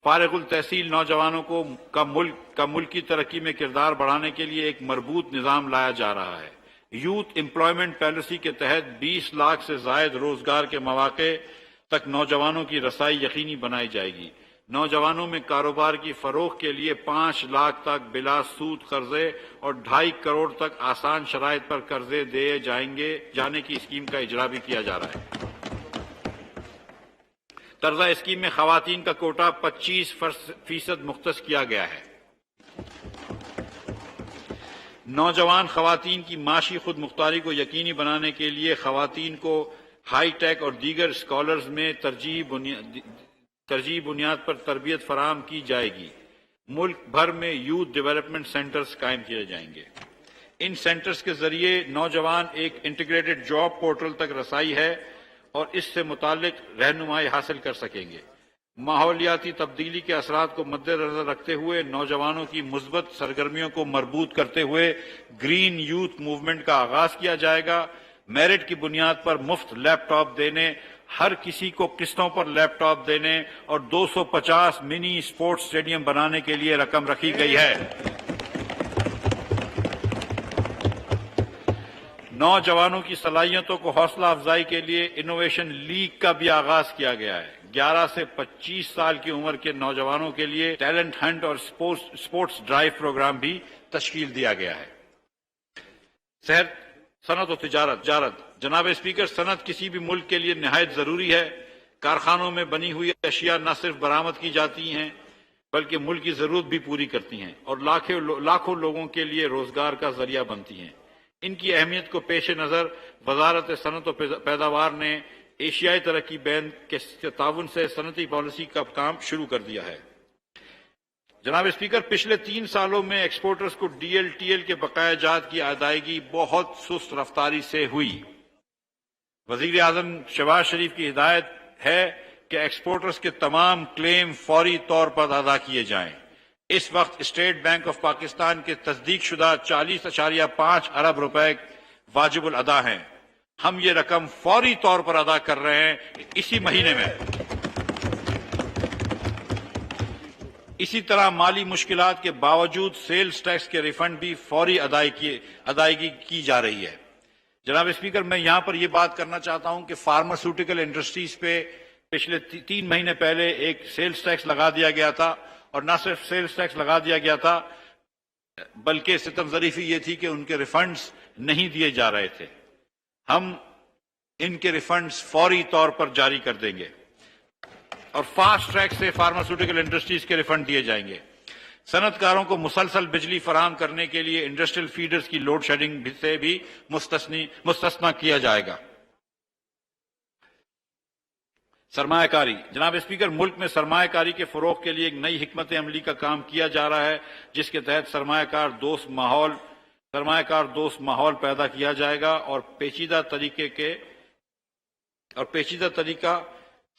فارغ التحصیل نوجوانوں کا ملک کی ترقی میں کردار بڑھانے کے لیے ایک مربوط نظام لایا جا رہا ہے۔ یوتھ امپلائمنٹ پالیسی کے تحت 20 لاکھ سے زائد روزگار کے مواقع تک نوجوانوں کی رسائی یقینی بنائی جائے گی۔ نوجوانوں میں کاروبار کی فروغ کے لیے 5 لاکھ تک بلا سود قرضے اور 2.5 کروڑ تک آسان شرائط پر قرضے دیے جانے کی اسکیم کا اجرا بھی کیا جا رہا ہے۔ طرزہ اسکیم میں خواتین کا کوٹا 25% مختص کیا گیا ہے۔ نوجوان خواتین کی معاشی خود مختاری کو یقینی بنانے کے لیے خواتین کو ہائی ٹیک اور دیگر اسکالرز میں ترجیحی بنیاد پر تربیت فراہم کی جائے گی۔ ملک بھر میں یوتھ ڈیولپمنٹ سینٹرز قائم کیے جائیں گے۔ ان سینٹرز کے ذریعے نوجوان ایک انٹیگریٹڈ جاب پورٹل تک رسائی ہے اور اس سے متعلق رہنمائی حاصل کر سکیں گے۔ ماحولیاتی تبدیلی کے اثرات کو مد نظر رکھتے ہوئے نوجوانوں کی مثبت سرگرمیوں کو مربوط کرتے ہوئے گرین یوتھ موومنٹ کا آغاز کیا جائے گا۔ میرٹ کی بنیاد پر مفت لیپ ٹاپ دینے، ہر کسی کو قسطوں پر لیپ ٹاپ دینے اور 250 منی اسپورٹس اسٹیڈیم بنانے کے لیے رقم رکھی گئی ہے۔ نوجوانوں کی صلاحیتوں کو حوصلہ افزائی کے لیے انوویشن لیگ کا بھی آغاز کیا گیا ہے۔ 11 سے 25 سال کی عمر کے نوجوانوں کے لیے ٹیلنٹ ہنٹ اور اسپورٹس ڈرائیو پروگرام بھی تشکیل دیا گیا ہے۔ صنعت و تجارت۔ جناب اسپیکر، صنعت کسی بھی ملک کے لیے نہایت ضروری ہے۔ کارخانوں میں بنی ہوئی اشیاء نہ صرف برآمد کی جاتی ہیں بلکہ ملک کی ضرورت بھی پوری کرتی ہیں اور لاکھوں لوگوں کے لیے روزگار کا ذریعہ بنتی ہیں۔ ان کی اہمیت کو پیش نظر وزارت صنعت و پیداوار نے ایشیائی ترقی بینک کے تعاون سے صنعتی پالیسی کا کام شروع کر دیا ہے۔ جناب اسپیکر، پچھلے 3 سالوں میں ایکسپورٹرز کو ڈی ایل ٹی ایل کے بقایا جات کی ادائیگی بہت سست رفتاری سے ہوئی۔ وزیر اعظم شہباز شریف کی ہدایت ہے کہ ایکسپورٹرز کے تمام کلیم فوری طور پر ادا کیے جائیں۔ اس وقت اسٹیٹ بینک آف پاکستان کے تصدیق شدہ 40.5 ارب روپے واجب الادا ہیں۔ ہم یہ رقم فوری طور پر ادا کر رہے ہیں اسی مہینے میں۔ اسی طرح مالی مشکلات کے باوجود سیلز ٹیکس کے ریفنڈ بھی فوری ادائیگی کی جا رہی ہے۔ جناب اسپیکر، میں یہاں پر یہ بات کرنا چاہتا ہوں کہ فارماسیوٹیکل انڈسٹریز پہ پچھلے 3 مہینے پہلے ایک سیلز ٹیکس لگا دیا گیا تھا، اور نہ صرف سیلز ٹیکس لگا دیا گیا تھا بلکہ ستم ظریفی یہ تھی کہ ان کے ریفنڈز نہیں دیے جا رہے تھے۔ ہم ان کے ریفنڈز فوری طور پر جاری کر دیں گے اور فاسٹ ٹریک سے فارماسیوٹیکل انڈسٹریز کے ریفنڈ دیے جائیں گے۔ صنعت کاروں کو مسلسل بجلی فراہم کرنے کے لیے انڈسٹریل فیڈرز کی لوڈ شیڈنگ سے بھی مستثنی کیا جائے گا۔ سرمایہ کاری۔ جناب اسپیکر، ملک میں سرمایہ کاری کے فروغ کے لیے ایک نئی حکمت عملی کا کام کیا جا رہا ہے، جس کے تحت سرمایہ کار دوست ماحول پیدا کیا جائے گا اور پیچیدہ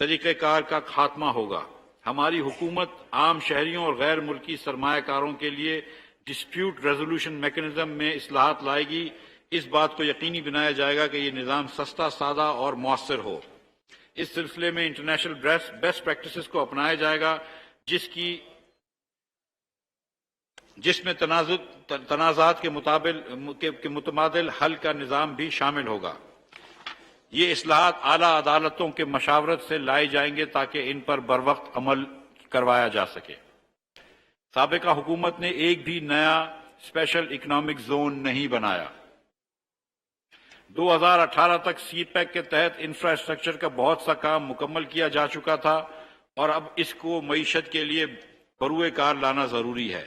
طریقہ کار کا خاتمہ ہوگا۔ ہماری حکومت عام شہریوں اور غیر ملکی سرمایہ کاروں کے لیے ڈسپیوٹ ریزولوشن میکانزم میں اصلاحات لائے گی۔ اس بات کو یقینی بنایا جائے گا کہ یہ نظام سستا، سادہ اور مؤثر ہو۔ اس سلسلے میں انٹرنیشنل بیسٹ پریکٹسز کو اپنایا جائے گا، جس میں تنازعات کے متبادل حل کا نظام بھی شامل ہوگا۔ یہ اصلاحات اعلیٰ عدالتوں کے مشاورت سے لائے جائیں گے تاکہ ان پر بروقت عمل کروایا جا سکے۔ سابقہ حکومت نے ایک بھی نیا اسپیشل اکنامک زون نہیں بنایا۔ 2018 تک سی پیک کے تحت انفراسٹرکچر کا بہت سا کام مکمل کیا جا چکا تھا اور اب اس کو معیشت کے لیے بروئے کار لانا ضروری ہے۔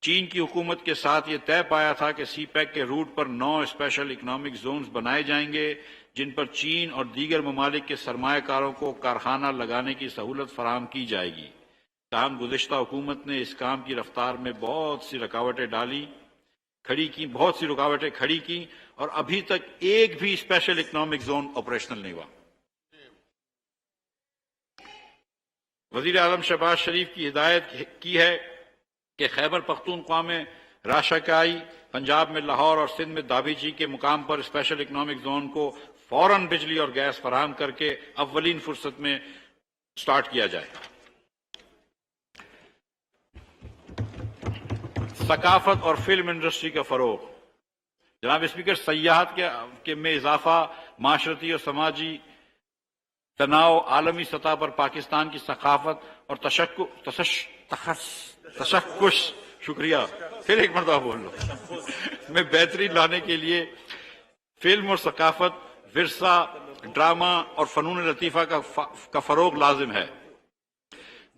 چین کی حکومت کے ساتھ یہ طے پایا تھا کہ سی پیک کے روٹ پر 9 اسپیشل اکنامک زونز بنائے جائیں گے، جن پر چین اور دیگر ممالک کے سرمایہ کاروں کو کارخانہ لگانے کی سہولت فراہم کی جائے گی۔ تاہم گزشتہ حکومت نے اس کام کی رفتار میں بہت سی رکاوٹیں کھڑی کی اور ابھی تک ایک بھی اسپیشل اکنامک زون آپریشنل نہیں ہوا۔ وزیر اعظم شہباز شریف کی ہدایت کی ہے کہ خیبر پختونخوا میں راشکائی، پنجاب میں لاہور اور سندھ میں دابیچی کے مقام پر اسپیشل اکنامک زون کو فوراً بجلی اور گیس فراہم کر کے اولین فرصت میں سٹارٹ کیا جائے۔ ثقافت اور فلم انڈسٹری کا فروغ۔ جناب اسپیکر، سیاحت کے میں اضافہ، معاشرتی اور سماجی تناؤ، عالمی سطح پر پاکستان کی ثقافت اور تشخص شکریہ پھر ایک مرتبہ بول لو میں بہتری لانے کے لیے فلم اور ثقافت، ورثہ، ڈرامہ اور فنون لطیفہ کا فروغ لازم ہے۔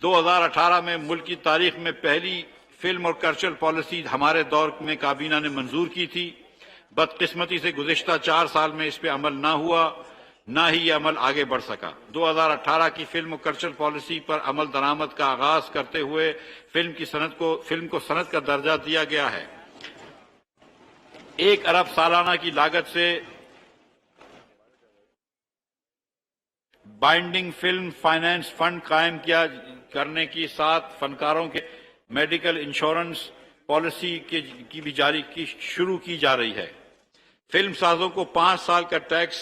2018 میں ملک کی تاریخ میں پہلی فلم اور کلچرل پالیسی ہمارے دور میں کابینہ نے منظور کی تھی۔ بدقسمتی سے گزشتہ 4 سال میں اس پہ عمل نہ ہوا، نہ ہی یہ عمل آگے بڑھ سکا۔ 2018 کی فلم اور کلچرل پالیسی پر عمل درآمد کا آغاز کرتے ہوئے فلم کو صنعت کا درجہ دیا گیا ہے۔ 1 ارب سالانہ کی لاگت سے بائنڈنگ فلم فائنانس فنڈ قائم کرنے کی ساتھ فنکاروں کے میڈیکل انشورنس پالیسی کی بھی شروع کی جا رہی ہے۔ فلم سازوں کو 5 سال کا ٹیکس،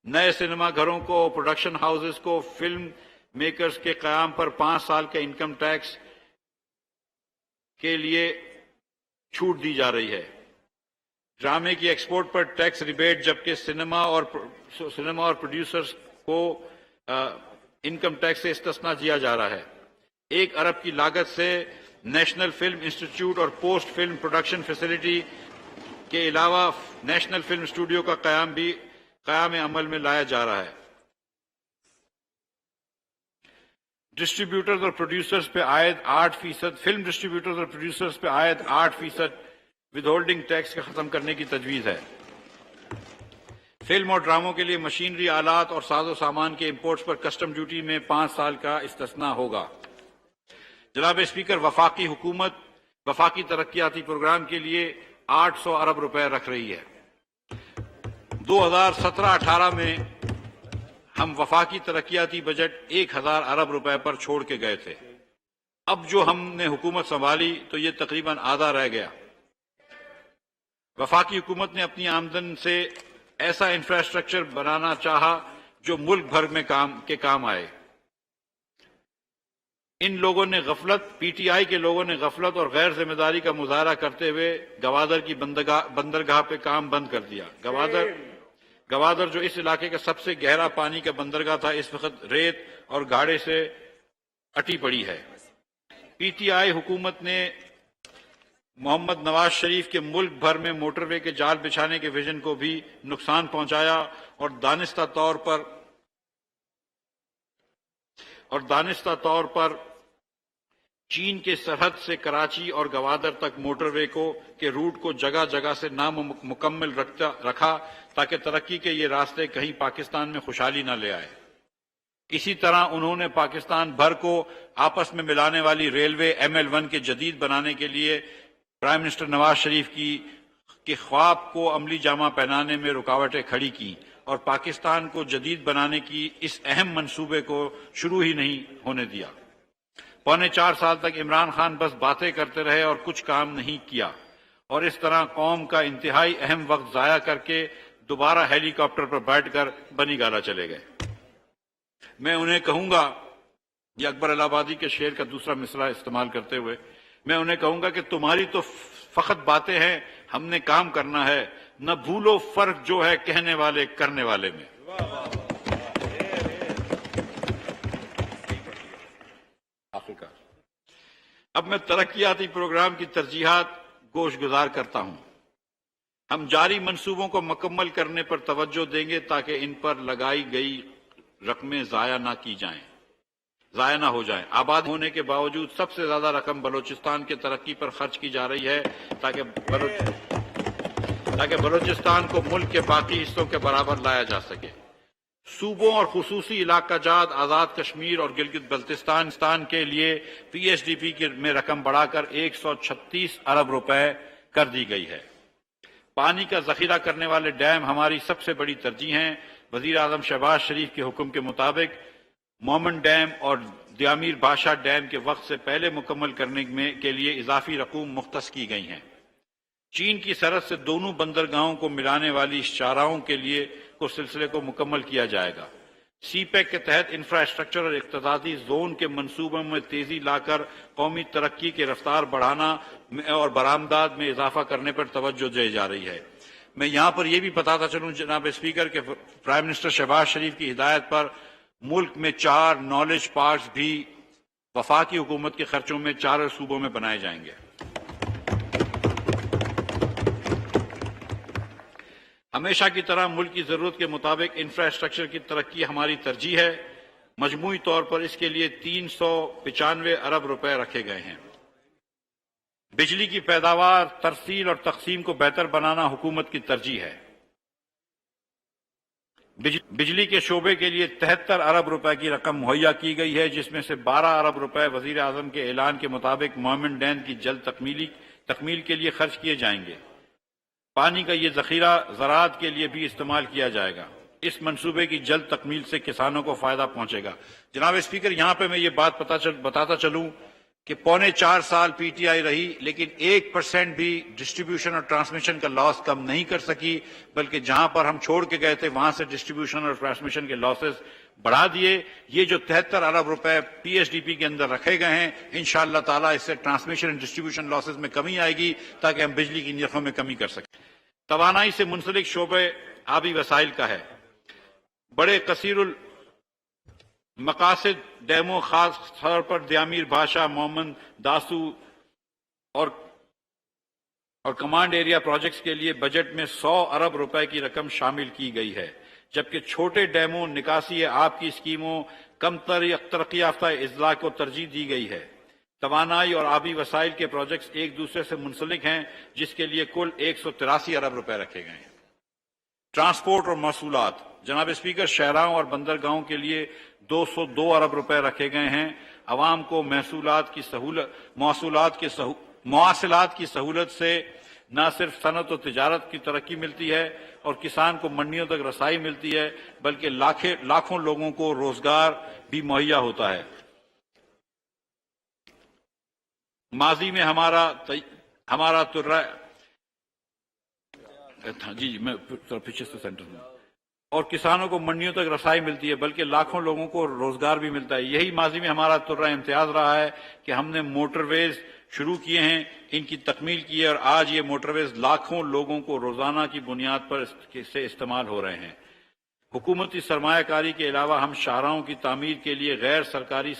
نئے سنیما گھروں کو، پروڈکشن ہاؤسز کو فلم میکرز کے قیام پر 5 سال کے انکم ٹیکس کے لیے چھوٹ دی جا رہی ہے۔ ڈرامے کی ایکسپورٹ پر ٹیکس ریبیٹ، جبکہ سنیما اور پروڈیوسرز کو انکم ٹیکس سے استثناء دیا جا رہا ہے۔ 1 ارب کی لاگت سے نیشنل فلم انسٹیٹیوٹ اور پوسٹ فلم پروڈکشن فیسلٹی کے علاوہ نیشنل فلم اسٹوڈیو کا قیام عمل میں لایا جا رہا ہے۔ ڈسٹریبیوٹرز اور پروڈیوسرز پہ عائد 8%، فلم ڈسٹریبیوٹرز اور پروڈیوسرز پہ عائد 8% ود ہولڈنگ ٹیکس کا ختم کرنے کی تجویز ہے۔ فلم اور ڈراموں کے لیے مشینری، آلات اور ساز و سامان کے امپورٹس پر کسٹم ڈیوٹی میں 5 سال کا استثناء ہوگا۔ جناب اسپیکر، وفاقی حکومت وفاقی ترقیاتی پروگرام کے لیے 800 ارب روپے رکھ رہی ہے۔ 2017-18 میں ہم وفاقی ترقیاتی بجٹ 1000 ارب روپے پر چھوڑ کے گئے تھے۔ اب جو ہم نے حکومت سنبھالی تو یہ تقریباً آدھا رہ گیا۔ وفاقی حکومت نے اپنی آمدن سے ایسا انفراسٹرکچر بنانا چاہا جو ملک بھر میں کام آئے۔ ان لوگوں نے پی ٹی آئی کے لوگوں نے غفلت اور غیر ذمہ داری کا مظاہرہ کرتے ہوئے گوادر کی بندرگاہ پہ کام بند کر دیا۔ گوادر جو اس علاقے کا سب سے گہرا پانی کا بندرگاہ تھا، اس وقت ریت اور گاڑے سے اٹی پڑی ہے۔ پی ٹی آئی حکومت نے محمد نواز شریف کے ملک بھر میں موٹر وے کے جال بچھانے کے ویژن کو بھی نقصان پہنچایا اور دانستہ طور پر چین کے سرحد سے کراچی اور گوادر تک موٹر وے کے روٹ کو جگہ جگہ سے نامکمل رکھا تاکہ ترقی کے یہ راستے کہیں پاکستان میں خوشحالی نہ لے آئے۔ اسی طرح انہوں نے پاکستان بھر کو آپس میں ملانے والی ریلوے ML1 کے جدید بنانے کے لیے پرائم منسٹر نواز شریف کے خواب کو عملی جامہ پہنانے میں رکاوٹیں کھڑی کی اور پاکستان کو جدید بنانے کی اس اہم منصوبے کو شروع ہی نہیں ہونے دیا۔ 4.25 سال تک عمران خان بس باتیں کرتے رہے اور کچھ کام نہیں کیا، اور اس طرح قوم کا انتہائی اہم وقت ضائع کر کے دوبارہ ہیلی کاپٹر پر بیٹھ کر بنی گالا چلے گئے۔ میں انہیں کہوں گا، یہ اکبر الہ آبادی کے شعر کا دوسرا مصرع استعمال کرتے ہوئے میں انہیں کہوں گا کہ تمہاری تو فقط باتیں ہیں، ہم نے کام کرنا ہے، نہ بھولو فرق جو ہے کہنے والے کرنے والے میں۔ اب میں ترقیاتی پروگرام کی ترجیحات گوش گزار کرتا ہوں۔ ہم جاری منصوبوں کو مکمل کرنے پر توجہ دیں گے تاکہ ان پر لگائی گئی رقمیں ضائع نہ ہو جائیں۔ آباد ہونے کے باوجود سب سے زیادہ رقم بلوچستان کے ترقی پر خرچ کی جا رہی ہے تاکہ بلوچستان کو ملک کے باقی حصوں کے برابر لایا جا سکے۔ صوبوں اور خصوصی علاقہ جات آزاد کشمیر اور گلگت بلتستان کے لیے PSDP میں رقم بڑھا کر 136 ارب روپے کر دی گئی ہے۔ پانی کا ذخیرہ کرنے والے ڈیم ہماری سب سے بڑی ترجیح ہیں۔ وزیر اعظم شہباز شریف کے حکم کے مطابق مومن ڈیم اور دیامیر بادشاہ ڈیم کے وقت سے پہلے مکمل کرنے کے لیے اضافی رقوم مختص کی گئی ہیں۔ چین کی سرحد سے دونوں بندرگاہوں کو ملانے والی شاہراہوں کے لیے سلسلے کو مکمل کیا جائے گا۔ سی پیک کے تحت انفراسٹرکچر اور اقتصادی زون کے منصوبوں میں تیزی لا کر قومی ترقی کی رفتار بڑھانا اور برآمدات میں اضافہ کرنے پر توجہ دی جا رہی ہے۔ میں یہاں پر یہ بھی بتاتا چلوں جناب اسپیکر کہ پرائم منسٹر شہباز شریف کی ہدایت پر ملک میں 4 نالج پارکس بھی وفاقی حکومت کے خرچوں میں 4 صوبوں میں بنائے جائیں گے۔ ہمیشہ کی طرح ملک کی ضرورت کے مطابق انفراسٹرکچر کی ترقی ہماری ترجیح ہے۔ مجموعی طور پر اس کے لیے 395 ارب روپے رکھے گئے ہیں۔ بجلی کی پیداوار، ترسیل اور تقسیم کو بہتر بنانا حکومت کی ترجیح ہے۔ بجلی کے شعبے کے لیے 73 ارب روپے کی رقم مہیا کی گئی ہے، جس میں سے 12 ارب روپے وزیر اعظم کے اعلان کے مطابق مومن ڈیم کی جلد تکمیل کے لیے خرچ کیے جائیں گے۔ پانی کا یہ ذخیرہ زراعت کے لیے بھی استعمال کیا جائے گا۔ اس منصوبے کی جلد تکمیل سے کسانوں کو فائدہ پہنچے گا۔ جناب اسپیکر، یہاں پہ میں یہ بات بتاتا چلوں کہ 3.25 سال پی ٹی آئی رہی، لیکن 1% بھی ڈسٹریبیوشن اور ٹرانسمیشن کا لاس کم نہیں کر سکی، بلکہ جہاں پر ہم چھوڑ کے گئے تھے وہاں سے ڈسٹریبیوشن اور ٹرانسمیشن کے لاسز بڑھا دیے۔ یہ جو 73 ارب روپے پی ایس ڈی پی کے اندر رکھے گئے ہیں، انشاءاللہ تعالیٰ اس سے ٹرانسمیشن اور ڈسٹریبیوشن لاسز میں کمی آئے گی تاکہ ہم بجلی کی نرخوں میں کمی کر سکیں۔ توانائی سے منسلک شعبے آبی وسائل کا ہے۔ بڑے کثیر المقاصد ڈیموں، خاص طور پر دیامیر بھاشا، مومن داسو اور کمانڈ ایریا پروجیکٹس کے لیے بجٹ میں 100 ارب روپے کی رقم شامل کی گئی ہے، جبکہ چھوٹے ڈیموں، نکاسی آب کی اسکیموں، کم ترقی یافتہ اضلاع کو ترجیح دی گئی ہے۔ توانائی اور آبی وسائل کے پروجیکٹس ایک دوسرے سے منسلک ہیں، جس کے لیے کل 183 ارب روپے رکھے گئے ہیں۔ ٹرانسپورٹ اور موصولات، جناب اسپیکر، شاہراہوں اور بندرگاہوں کے لیے 202 ارب روپے رکھے گئے ہیں۔ عوام کو مواصلات کی سہولت سے نہ صرف صنعت و تجارت کی ترقی ملتی ہے اور کسان کو منڈیوں تک رسائی ملتی ہے، بلکہ لاکھوں لوگوں کو روزگار بھی مہیا ہوتا ہے۔ ماضی میں ہمارا ترہ میں پیچھے سے سینٹر میں اور کسانوں کو منڈیوں تک رسائی ملتی ہے، بلکہ لاکھوں لوگوں کو روزگار بھی ملتا ہے۔ یہی ماضی میں ہمارا ترہ امتیاز رہا ہے کہ ہم نے موٹر ویز شروع کیے ہیں، ان کی تکمیل کی ہے، اور آج یہ موٹر ویز لاکھوں لوگوں کو روزانہ کی بنیاد پر سے استعمال ہو رہے ہیں۔ حکومتی سرمایہ کاری کے علاوہ ہم شاہراہوں کی تعمیر کے لیے غیر سرکاری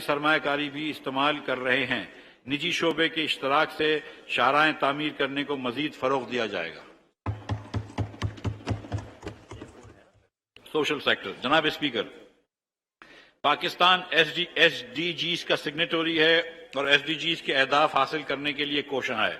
سرمایہ کاری بھی استعمال کر رہے ہیں۔ نجی شعبے کے اشتراک سے شاہراہیں تعمیر کرنے کو مزید فروغ دیا جائے گا۔ سوشل سیکٹر، جناب speaker, Pakistan S D Gs کا سگنیٹری ہے اور ایس ڈی جیز کے اہداف حاصل کرنے کے لیے کوشاں ہے۔